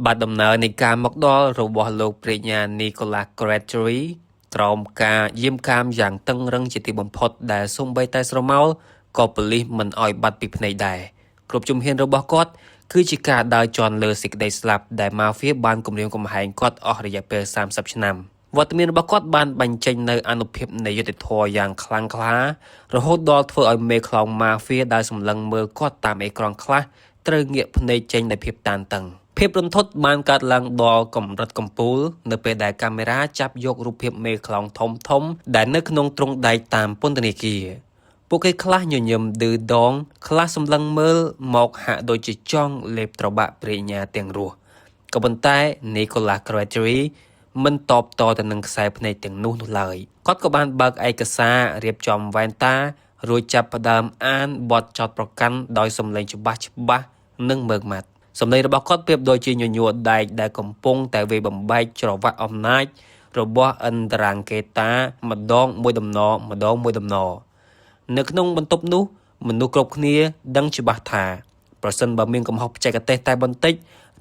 បាត់ដំណើរនៃការមកដល់របស់លោកប្រាជ្ញា Nicholas Gregory ក្រោមការយាមកាមយ៉ាងតឹងរឹងជាទីបំផុតដែលសូម្បីតែស្រមោលក៏ប៉ូលីសមិនអោយបាត់ពីភ្នែកដែរគ្រប់ជំហានរបស់គាត់គឺជាការដើរជាន់លើសេចក្តីស្លាប់ដែលម៉ាហ្វៀបានគំរាមកំហែងគាត់អស់រយៈពេល30ឆ្នាំវត្តមានរបស់គាត់បានបញ្ចេញនូវអានុភាពនៃយុត្តិធម៌យ៉ាងខ្លាំងក្លារហូតដល់ធ្វើឲ្យមេខ្លោងម៉ាហ្វៀដែលសម្លឹងមើលគាត់តាមអេក្រង់ខ្លះត្រូវងាកភ្នែកចេញដោយភាពតានតឹងភាពរន្ធត់បានកើតឡើងដល់កម្រិតកំពូលនៅពេលដែលកាមេរ៉ាចាប់យករូបភាពមេខ្លោងធំដែលនៅក្នុងទ្រុងដែកតាមពន្ធនាគារពួកគេខ្លះញញឹមឌឺដងខ្លះសម្លឹងមើលមកហាក់ដូចជាចង់លេបត្របាក់ប្រាជ្ញាទាំងរស់ក៏ប៉ុន្តែ Nicholas Gregory មិនតបតទៅនឹងខ្សែភ្នែកទាំងនោះឡើយគាត់ក៏បានបើកឯកសាររៀបចំវ៉ែនតារួចចាប់ផ្ដើមអានបទចោទប្រកាន់ដោយសំឡេងច្បាស់និងមើងម៉ាត់សំឡេងរបស់គាត់ប្រៀបដូចជាញញួរដែកដែលកំពុងតែវាយបំបែកច្រវាក់អំណាចរបស់ឥន្ទ្រាងកេតាម្ដងមួយដំណនៅក្នុងបន្ទប់នោះមនុស្សគ្រប់គ្នាដឹងច្បាស់ថាប្រសិនបើមានកំហុសបច្ចេកទេសតែបន្តិច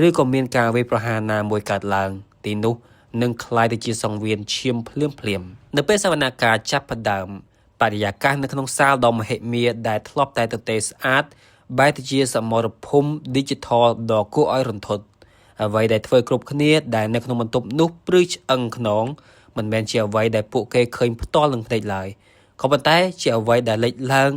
ឬក៏មានការវាយប្រហារណាមួយកើតឡើងទីនោះនឹងคล้ายទៅជាសង្វៀនឈាមភ្លាមនៅពេលសវនកម្មចាប់ផ្ដើមបរិយាកាសនៅក្នុងសាលដ៏មហិមាដែលធ្លាប់តែទទេស្អាតបែរទៅជាសមរភូមិ Digital ដ៏គួរឲ្យរន្ធត់អ្វីដែលធ្វើគ្រប់គ្នាដែលនៅក្នុងបន្ទប់នោះព្រឺឆ្អឹងខ្នងមិនមែនជាអ្វីដែលពួកគេឃើញផ្ទាល់នឹងភ្នែកឡើយក៏ប៉ុន្តែជាអ្វីដែលលេចឡើង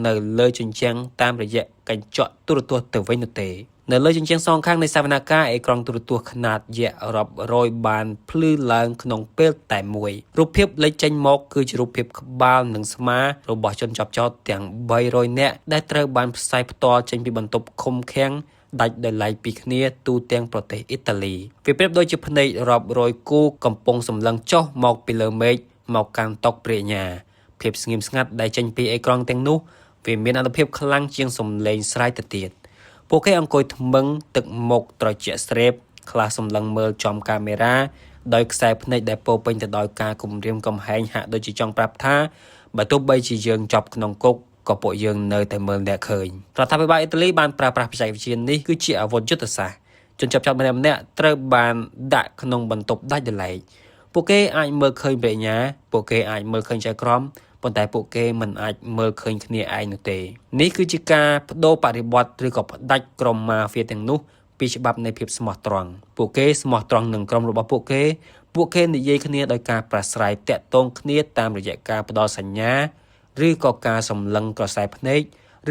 នៅលើជញ្ជាំងតាមរយៈកញ្ចក់ទូរទស្សន៍ទៅវិញនោះទេនៅលើជញ្ជាំងសងខាងនៃសវនកម្មអេក្រង់ទូរទស្សន៍ខ្នាតយក្សរាប់រយបានភ្លឺឡើងក្នុងពេលតែមួយរូបភាពលេចចេញមកគឺជារូបភាពក្បាលនិងស្មារបស់ជនជាប់ចោទទាំង300នាក់ដែលត្រូវបានផ្សាយផ្ទាល់ចេញពីបន្ទប់ឃុំឃាំងដាច់ដោយឡែកពីគ្នាទូទាំងប្រទេសអ៊ីតាលីវាប្រៀបដូចជាភ្នែករាប់រយគូកំពុងសម្លឹងចុះមកពីលើមេឃមកកាន់តុប្រាជ្ញាភាពស្ងៀមស្ងាត់ដែលចេញពីអេក្រង់ទាំងនោះវាមានអានុភាពខ្លាំងជាងសំឡេងស្រែកទៅទៀតពួកគេអង្គុយថ្មឹងទឹកមុខត្រជាក់ស្រេបខ្លះសម្លឹងមើលចំកាមេរ៉ាដោយខ្សែភ្នែកដែលពោពេញទៅដោយការគំរាមកំហែងហាក់ដូចជាចង់ប្រាប់ថាបើទោះបីជាយើងជាប់ក្នុងគុកក៏ពួកយើងនៅតែមើលអ្នកឃើញរដ្ឋាភិបាលអ៊ីតាលីបានប្រើប្រាស់បច្ចេកវិទ្យានេះគឺជាអាវុធយុទ្ធសាស្ត្រជនចាប់ចោទម្នាក់ត្រូវបានដាក់ក្នុងបន្ទប់ដាច់ដោយឡែកពួកគេអាចមើលឃើញប្រាជ្ញាពួកគេអាចមើលឃើញចៅក្រមប៉ុន្តែពួកគេមិនអាចមើលឃើញគ្នាឯងនោះទេនេះគឺជាការបដូរបរិបទឬក៏ផ្ដាច់ក្រុមម៉ាហ្វៀទាំងនោះពីច្បាប់នៃភាពស្មោះត្រង់ពួកគេស្មោះត្រង់នឹងក្រុមរបស់ពួកគេនិយាយគ្នាដោយការប្រាស្រ័យតាក់ទងគ្នាតាមរយៈការផ្ដល់សញ្ញាឬក៏ការសម្លឹងក្រសែភ្នែក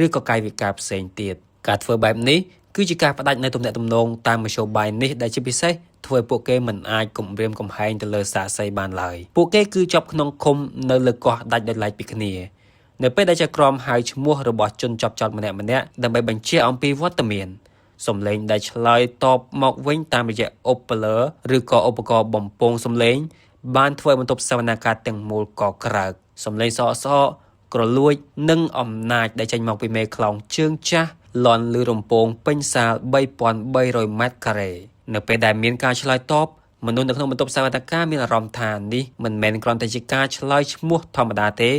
ឬក៏កាយវិការផ្សេងទៀតការធ្វើបែបនេះគឺជាការផ្ដាច់នៅទំនាក់ទំនងតាមមធ្យោបាយនេះដែលជាពិសេសធ្វើឲ្យពួកគេមិនអាចគំរាមកំហែងទៅលើសាក្សីបានឡើយពួកគេគឺជាប់ក្នុងឃុំនៅលើកោះដាច់ដោយឡែកពីគ្នានៅពេលដែលចៅក្រមហៅឈ្មោះរបស់ជនជាប់ចោទម្នាក់ដើម្បីបញ្ជាក់អំពីវត្តមានសំឡេងដែលឆ្លើយតបមកវិញតាមរយៈឧបលឺឬក៏ឧបករណ៍បំពងសំឡេងបានធ្វើឲ្យបន្ទប់សវនកម្មទាំងមូលកក្រើកសំឡេងសអក្រលួចនិងអំណាចដែលចេញមកពីមេខ្លោងជើងចាស់លាន់ឮរំពងពេញសាល 3,300 ម៉ែត្រការ៉េនៅពេលដែលមានការឆ្លើយតបមនុស្សនៅក្នុងបន្ទប់សវនកម្មមានអារម្មណ៍ថានេះមិនមែនគ្រាន់តែជាការឆ្លើយឈ្មោះធម្មតាទេ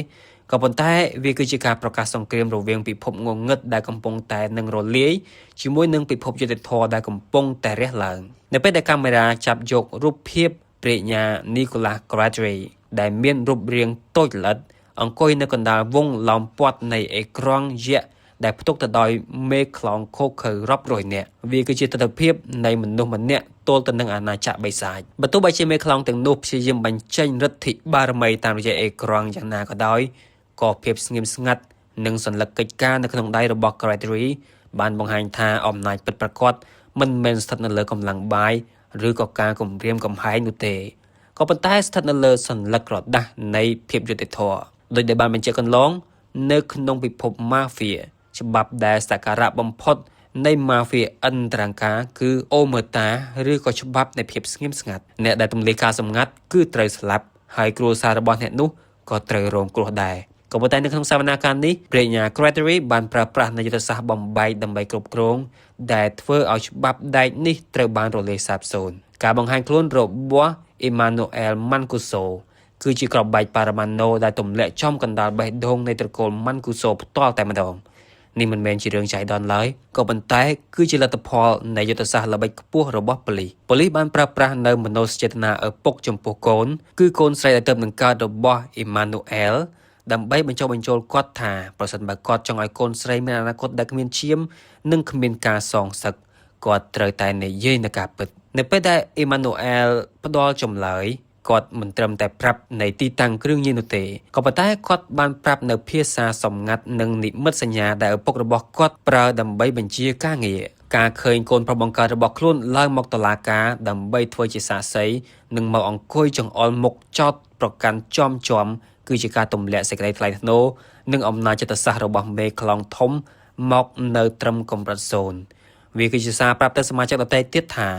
ក៏ប៉ុន្តែវាគឺជាការប្រកាសសង្គ្រាមរវាងពិភពងងឹតដែលកំពុងតែនឹងរលាយជាមួយនឹងពិភពយុត្តិធម៌ដែលកំពុងតែរះឡើងនៅពេលដែលកាមេរ៉ាចាប់យករូបភាពប្រាជ្ញា Nicholas Gregory ដែលមានរូបរាងតូចល្អិតអង្គុយនៅកណ្ដាលវងឡោមព័ទ្ធនៃអេក្រង់យក្សដែលផ្ទុកទៅដោយមេខ្លោងខូខើរាប់រយនាក់វាគឺជាទស្សនវិជ្ជានៃមនុស្សម្នាក់ទល់ទៅនឹងអាណាចក្របិសាចបើទោះបីជាមេខ្លោងទាំងនោះព្យាយាមបញ្ចេញឫទ្ធិបារមីតាមរយៈអេក្រង់យ៉ាងណាក៏ដោយក៏ភាពស្ងៀមស្ងាត់និងសន្លឹកកិច្ចការនៅក្នុងដៃរបស់ Gregory បានបង្ហាញថាអំណាចពិតប្រាកដមិនមែនស្ថិតនៅលើកម្លាំងបាយឬក៏ការគំរាមកំហែងនោះទេក៏ប៉ុន្តែស្ថិតនៅលើសន្លឹកក្រដាស់នៃភាពយុត្តិធម៌ដោយដែលបានបញ្ជាក់កន្លងនៅក្នុងពិភពម៉ាហ្វៀច្បាប់ដែលសក្ការៈបំផុតនៃម៉ាហ្វៀឥន្ទ្រាងការគឺអូមើតាឬក៏ច្បាប់នៃភាពស្ងៀមស្ងាត់អ្នកដែលទម្លាយការសម្ងាត់គឺត្រូវស្លាប់ហើយគ្រួសាររបស់អ្នកនោះក៏ត្រូវរងគ្រោះដែរក៏ប៉ុន្តែនៅក្នុងសវនកម្មនេះប្រាជ្ញា Gregory បានប្រើប្រាស់នូវយុទ្ធសាស្ត្របំបែកដើម្បីគ្រប់គ្រងដែលធ្វើឲ្យច្បាប់ដែកនេះត្រូវបានរលាយសាបសូន្យការបង្ហាញខ្លួនរបស់ Emmanuel Mancuso គឺជាក្របបែកប៉ារ៉ាម៉ាណូដែលទម្លាក់ចំកណ្ដាលបេះដូងនៃត្រកូល Mancuso ផ្ទាល់តែម្ដង នេះមិនមែនជារឿងចៃដន្យឡើយក៏ប៉ុន្តែគឺជាលទ្ធផលនៃយុទ្ធសាស្ត្រល្បិចខ្ពស់របស់ប៉ូលីសបានប្រើប្រាស់នៅមនោសញ្ចេតនាឪពុកចំពោះកូនគឺកូនស្រីដែលទើបនឹងកើតរបស់អ៊ីម៉ានូអែលដើម្បីបញ្ចុះបញ្ចូលគាត់ថាប្រសិនបើគាត់ចង់ឲ្យកូនស្រីមានអនាគតដែលគ្មានឈាមនិងគ្មានការសងសឹកគាត់ត្រូវតែនិយាយនៅការពិតនៅពេលដែលអ៊ីម៉ានូអែលផ្ដល់ចម្លើយគាត់មិនត្រឹមតែប្រាប់នៃទីតាំងគ្រឿងញៀននោះទេក៏ប៉ុន្តែគាត់បានប្រាប់នៅភាសាសម្ងាត់និងនិមិត្តសញ្ញាដែលឪពុករបស់គាត់ប្រើដើម្បីបញ្ជាការងារការឃើញកូនប្រុសបង្កើតរបស់ខ្លួនឡើងមកតុលាការដើម្បីធ្វើជាសាក្សីនិងមកអង្គុយចង្អុលមុខចោទប្រកាន់ចំគឺជាការទម្លាក់សេចក្តីថ្លៃថ្នូរនិងអំណាចចិត្តសាស្ត្ររបស់មេខ្លោងធំមកនៅត្រឹមកម្រិត0វាគឺជាសារប្រាប់ទៅសមាជិកដទៃទៀតថា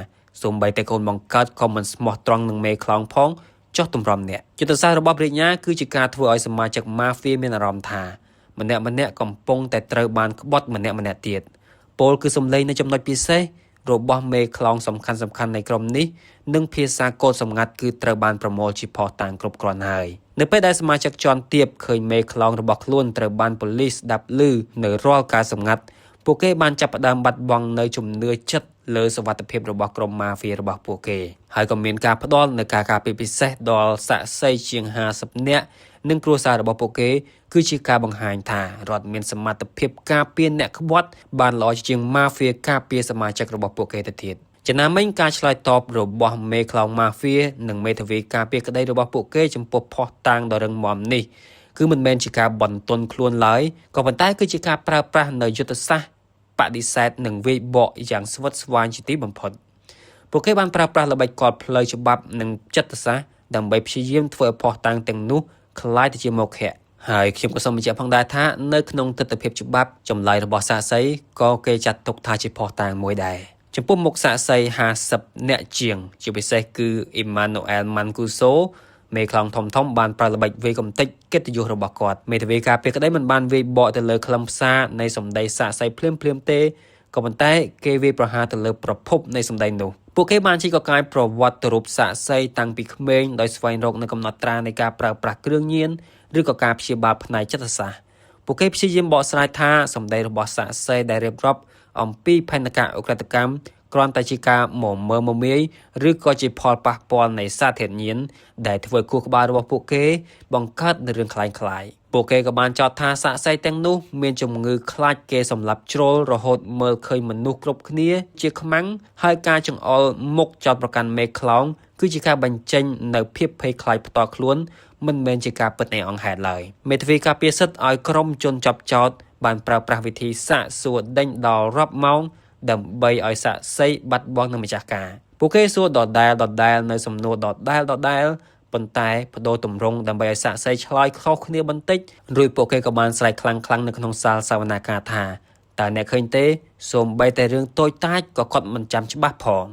សូម្បីតែកូនបង្កើតក៏មិនស្មោះត្រង់នឹងមេខ្លោងផងចុះទម្រាំអ្នកយុទ្ធសាស្ត្ររបស់ព្រះញ្ញាគឺជាការធ្វើឲ្យសមាជិកម៉ាហ្វៀមានអារម្មណ៍ថាម្នាក់កំពុងតែត្រូវបានក្បត់ម្នាក់ទៀតពោលគឺសំឡេងនៃចំណុចពិសេសរបស់មេខ្លោងសំខាន់នៃក្រុមនេះនិងភាសាកូដសម្ងាត់គឺត្រូវបានប្រមូលជាភស្តុតាងគ្រប់គ្រាន់ហើយនៅពេលដែលសមាជិកជាន់ទាបឃើញមេខ្លោងរបស់ខ្លួនត្រូវបានប៉ូលីសស្ដាប់ឮនៅរាល់ការសម្ងាត់ពួកគេបានចាប់ផ្ដើមបាត់បង់នៅជំនឿចិត្តលើសុវត្ថិភាពរបស់ក្រុមម៉ាហ្វៀរបស់ពួកគេហើយក៏មានការផ្ដល់នូវការការពារពិសេសដល់សាក្សីជាង50នាក់និងគ្រួសាររបស់ពួកគេគឺជាការបង្ហាញថារដ្ឋមានសមត្ថភាពការពារអ្នកក្បត់បានល្អជាងម៉ាហ្វៀការពារសមាជិករបស់ពួកគេទៅទៀតចំណាំវិញការឆ្លើយតបរបស់មេខ្លោងម៉ាហ្វៀនិងមេធាវីការពារក្តីរបស់ពួកគេចំពោះភស្តុតាងដ៏រឹងមាំនេះគឺមិនមែនជាការបន្ទន់ខ្លួនឡើយក៏ប៉ុន្តែគឺជាការប្រើប្រាស់នៅយុទ្ធសាស្ត្របដិសេធនិងវាយបកយ៉ាងស្វិតស្វាញជាទីបំផុតពួកគេបានប្រើប្រាស់ល្បិចកលផ្លូវច្បាប់និងចិត្តសាស្ត្រដើម្បីព្យាយាមធ្វើឲ្យភស្តុតាងទាំងនោះคล้ายទៅជាមោឃៈហើយខ្ញុំក៏សូមបញ្ជាក់ផងដែរថានៅក្នុងទស្សនវិជ្ជាច្បាប់ចម្លើយរបស់សាក្សីក៏គេចាត់ទុកថាជាភស្តុតាងមួយដែរចំពោះមុខសាក្សី50អ្នកជាងជាពិសេសគឺអ៊ីម៉ានូអែលម៉ាន់គូសូមេខ្លោងធំបានប្រើល្បិចវាយកំទេចកិត្តិយសរបស់គាត់មេធាវីការពារក្តីមិនបានវាយបកទៅលើខ្លឹមសារនៃសម្ដីសាក្សីភ្លាមទេក៏ប៉ុន្តែគេវាយប្រហារទៅលើប្រភពនៃសម្ដីនោះពួកគេបានជីកកកាយប្រវត្តិរូបសាក្សីតាំងពីក្មេងដោយស្វែងរកនៅកំណត់ត្រានៃការប្រើប្រាស់គ្រឿងញៀនឬក៏ការព្យាបាលផ្នែកចិត្តសាស្ត្រពួកគេព្យាយាមបកស្រាយថាសម្ដីរបស់សាក្សីដែលរៀបរាប់អំពីផែនការអ ுக ្រិតកម្មគ្រាន់តែជាការមមាយឬក៏ជាផលប៉ះពាល់នៃសារធាតុញៀនដែលធ្វើឲ្យខួរក្បាលរបស់ពួកគេបង្កើតនូវរឿងคล้ายពួកគេក៏បានចោទថាសាក្សីទាំងនោះមានជំងឺខ្លាចគេសម្លាប់ជ្រុលរហូតមើលឃើញមនុស្សគ្រប់គ្នាជាខ្មាំងហើយការចង្អុលមុខចោទប្រកាន់មេខ្លោងគឺជាការបញ្ចេញនៅភាពភ័យខ្លាចផ្ទាល់ខ្លួនមិនមែនជាការពិតនៃអង្គហេតុឡើយមេធាវីការពារសិទ្ធិឲ្យក្រុមជនចាប់ចោទបានប្រើប្រាស់វិធីសាកសួរដេញដោលរាប់ម៉ោងដើម្បីឲ្យសាក្សីបាត់បង់នឹងម្ចាស់ការពួកគេសួរដដែលនៅសំណួរដដែលប៉ុន្តែបដូរទម្រង់ដើម្បីឲ្យសាក្សីឆ្លើយខុសគ្នាបន្តិចរួចពួកគេក៏បានស្រែកខ្លាំងនៅក្នុងសាលសវនាការថាតើអ្នកឃើញទេសូម្បីតែរឿងតូចតាចក៏គាត់មិនចាំច្បាស់ផង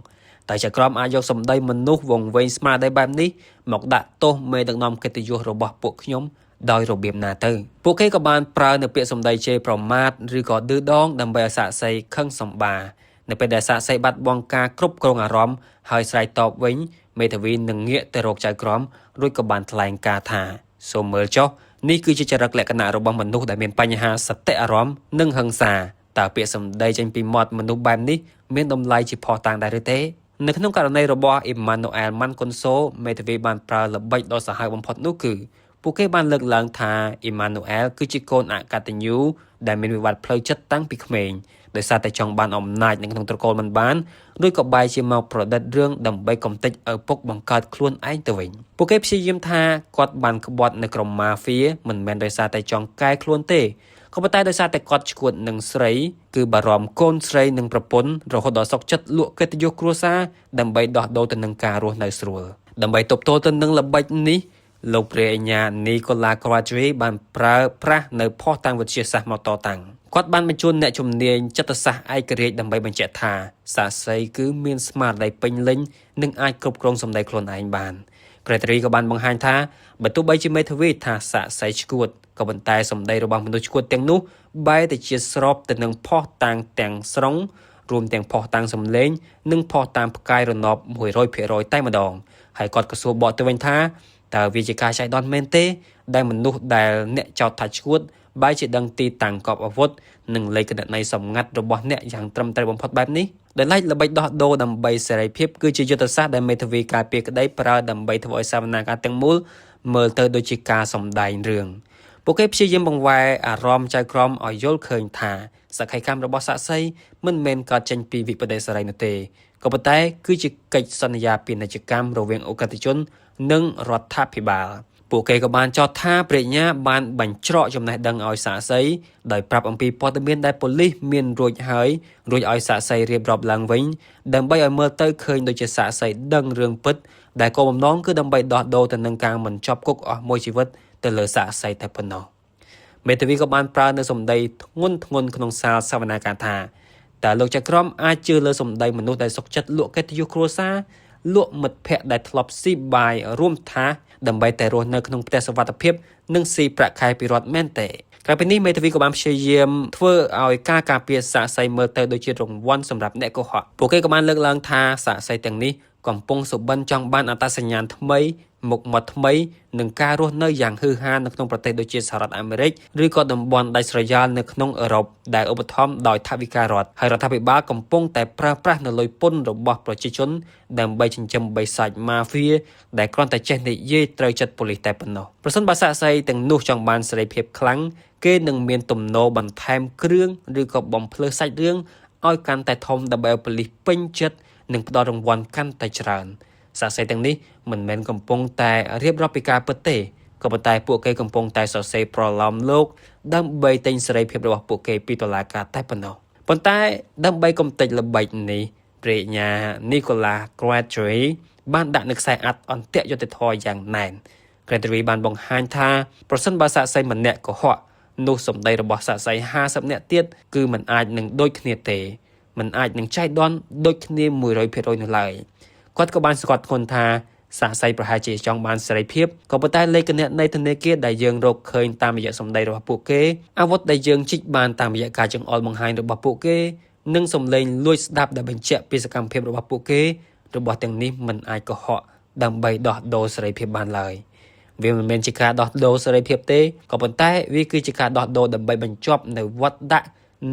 តែចក្រមអាចយកសម្ដីមនុស្សវង្វេងស្មារតីបែបនេះមកដាក់ទោសមេដឹកនាំកិត្តិយសរបស់ពួកខ្ញុំដោយរបៀបណាទៅពួកគេក៏បានប្រើនៅពាក្យសម្ដីជេរប្រមាថឬក៏ឌឺដងដើម្បីឲ្យសាក្សីខឹងសម្បានៅពេលដែលសាក្សីបាត់បង់ការគ្រប់គ្រងអារម្មណ៍ហើយស្រែកតបវិញមេធាវីនឹងងាកទៅរកចៅក្រមរួចក៏បានថ្លែងការណ៍ថាសូមមើលចុះនេះគឺជាចរិតលក្ខណៈរបស់មនុស្សដែលមានបញ្ហាសតិអារម្មណ៍និងហិង្សាតើពាក្យសម្ដីចេញពីមាត់មនុស្សបែបនេះមានតម្លៃជាភស្តុតាងដែរឬទេនៅក្នុងករណីរបស់អ៊ីម៉ានូអែលម៉ាន់កុនសូមេធាវីបានប្រើល្បិចដ៏សាហាវបំផុតនោះគឺពួកគេបានលើកឡើងថាអ៊ីម៉ានូអែលគឺជាកូនអកតញ្ញូដែលមានវិបត្តិផ្លូវចិត្តតាំងពីក្មេងដោយសារតែចង់បានអំណាចនៅក្នុងត្រកូលមិនបានរួចក៏បែរជាមកប្រឌិតរឿងដើម្បីកំទេចឪពុកបង្កើតខ្លួនឯងទៅវិញពួកគេព្យាយាមថាគាត់បានក្បត់នៅក្រុមម៉ាហ្វៀមិនមែនដោយសារតែចង់កែខ្លួនទេក៏ប៉ុន្តែដោយសារតែគាត់ឈួតនឹងស្រីគឺបារម្ភកូនស្រីនិងប្រពន្ធរហូតដល់សុខចិត្តលក់កិត្តិយសគ្រួសារដើម្បីដោះដូរទៅនឹងការរស់នៅស្រួលដើម្បីទប់ទល់ទៅនឹងល្បិចនេះលោកព្រះអញ្ញានីកូឡាក្រាជ្រីបានប្រើប្រាស់នៅភស្តុតាងវិទ្យាសាស្ត្រមកតតាំងគាត់បានបញ្ជូនអ្នកជំនាញចិត្តសាស្ត្រឯករាជ្យដើម្បីបញ្ជាក់ថាសាក្សីគឺមានស្មារតីពេញលេញនិងអាចគ្រប់គ្រងសម្ដីខ្លួនឯងបានក្រេតរីក៏បានបង្ហាញថាបើទោះបីជាមេធាវីថាសាក្សីឈួតក៏ប៉ុន្តែសម្ដីរបស់មនុស្សឈួតទាំងនោះបែរទៅជាស្របទៅនឹងភស្តុតាងទាំងស្រុងរួមទាំងភស្តុតាងសម្លេងនិងភស្តុតាងផ្កាយរណប 100% តែម្ដងហើយគាត់ក៏សួរបកទៅវិញថាតើវាជាការចៃដន្យមែនទេដែលមនុស្សដែលអ្នកចោទថាឈួត បាយជាដឹងទីតាំងកប់អាវុធនិងលេខគណនីសម្ងាត់របស់អ្នកយ៉ាងត្រឹមត្រូវបំផុតបែបនេះដែលឡែកល្បិចដោះដូរដើម្បីសេរីភាពគឺជាយុទ្ធសាស្ត្រដែលមេធាវីការពារក្តីប្រើដើម្បីធ្វើឲ្យសវនាការទាំងមូលមើលទៅដូចជាការសម្ដែងរឿងពួកគេព្យាយាមបង្វែរអារម្មណ៍ចៅក្រមឲ្យយល់ឃើញថាសក្ខីកម្មរបស់សាក្សីមិនមែនកើតចេញពីវិបដិសារីនោះទេក៏ប៉ុន្តែគឺជាកិច្ចសន្យាពាណិជ្ជកម្មរវាងអ ுக ្រិតជននិងរដ្ឋាភិបាលពួកគេក៏បានចោទថាប្រាជ្ញាបានបញ្ច្រកចំណេះដឹងឲ្យសាក្សីដោយប្រាប់អំពីព័ត៌មានដែលប៉ូលីសមានរួចឲ្យសាក្សីរៀបរាប់ឡើងវិញដើម្បីឲ្យមើលទៅឃើញដូចជាសាក្សីដឹងរឿងពិតដែលគោលបំណងគឺដើម្បីដោះដូរទៅនឹងការមិនជាប់គុកអស់មួយជីវិតទៅលើសាក្សីតែប៉ុណ្ណោះមេធាវីក៏បានប្រើនៅសម្ដីធ្ងន់ក្នុងសាលសវនាការថាតើលោកចក្រមអាចជឿលើសម្ដីមនុស្សដែលសុខចិត្តលក់កិត្តិយសគ្រួសារលក់មិត្តភ័ក្តិដែលធ្លាប់ស៊ីបាយរួមថាដើម្បីតែរស់នៅក្នុងផ្ទះសុវត្ថិភាពនិងស៊ីប្រាក់ខែពីរដ្ឋមែនទេក្រៅពីនេះមេធាវីក៏បានព្យាយាមធ្វើឲ្យការការពារសាក្សីមើលទៅដូចជារង្វាន់សម្រាប់អ្នកកុហកពួកគេក៏បានលើកឡើងថាសាក្សីទាំងនេះកំពុងសុបិនចង់បានអត្តសញ្ញាណថ្មីមុខមាត់ថ្មីនិងការរស់នៅយ៉ាងហ៊ឺហានៅក្នុងប្រទេសដូចជាសហរដ្ឋអាមេរិកឬក៏តំបន់ដាច់ស្រយាលនៅក្នុងអឺរ៉ុបដែលឧបត្ថម្ភដោយថវិការដ្ឋហើយរដ្ឋាភិបាលកំពុងតែប្រើប្រាស់នៅលុយពន្ធរបស់ប្រជាជនដើម្បីចិញ្ចឹមបិសាចម៉ាហ្វៀដែលគ្រាន់តែចេះនិយាយត្រូវចិត្តប៉ូលីសតែប៉ុណ្ណោះប្រសិនបើសាក្សីទាំងនោះចង់បានសេរីភាពខ្លាំងគេនឹងមានទំនោរបន្ថែមគ្រឿងឬក៏បំភ្លឺសាច់រឿងឲ្យកាន់តែធំដើម្បីឲ្យប៉ូលីសពេញចិត្តនិងផ្ដល់រង្វាន់កាន់តែច្រើនសាក្សីទាំងនេះមិនមែនកំពុងតែរៀបរាប់ពីការពិតទេក៏ប៉ុន្តែពួកគេកំពុងតែសរសេរប្រឡំលោកដើម្បីទិញសេរីភាពរបស់ពួកគេពីតុលាការតែប៉ុណ្ណោះប៉ុន្តែដើម្បីកំទេចល្បិចនេះប្រាជ្ញា Nicholas Crabtree បានដាក់នៅខ្សែអន្ទាក់យុត្តិធម៌យ៉ាងណែន Crabtree បានបង្ហាញថាប្រសិនបើសាក្សីម្នាក់កុហកនោះសម្ដីរបស់សាក្សី50នាក់ទៀតគឺមិនអាចនឹងដូចគ្នាទេមិនអាចនឹងចៃដន្យដូចគ្នា 100% នោះឡើយគាត់ក៏បានស្គាល់ធ្ងន់ថាសាក្សីប្រហែលជាចង់បានសេរីភាពក៏ប៉ុន្តែលេខគណនីធនាគារដែលយើងរកឃើញតាមរយៈសម្ដីរបស់ពួកគេអាវុធដែលយើងជីកបានតាមរយៈការចង្អុលបង្ហាញរបស់ពួកគេនិងសំឡេងលួចស្ដាប់ដែលបញ្ជាក់ពីសកម្មភាពរបស់ពួកគេរបស់ទាំងនេះមិនអាចកុហកដើម្បីដោះដូរសេរីភាពបានឡើយវាមិនមែនជាការដោះដូរសេរីភាពទេក៏ប៉ុន្តែវាគឺជាការដោះដូរដើម្បីបញ្ចប់នៅវដ្តដាក់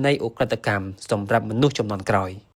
នៃឧក្រិដ្ឋកម្មសម្រាប់មនុស្សជំនាន់ក្រោយ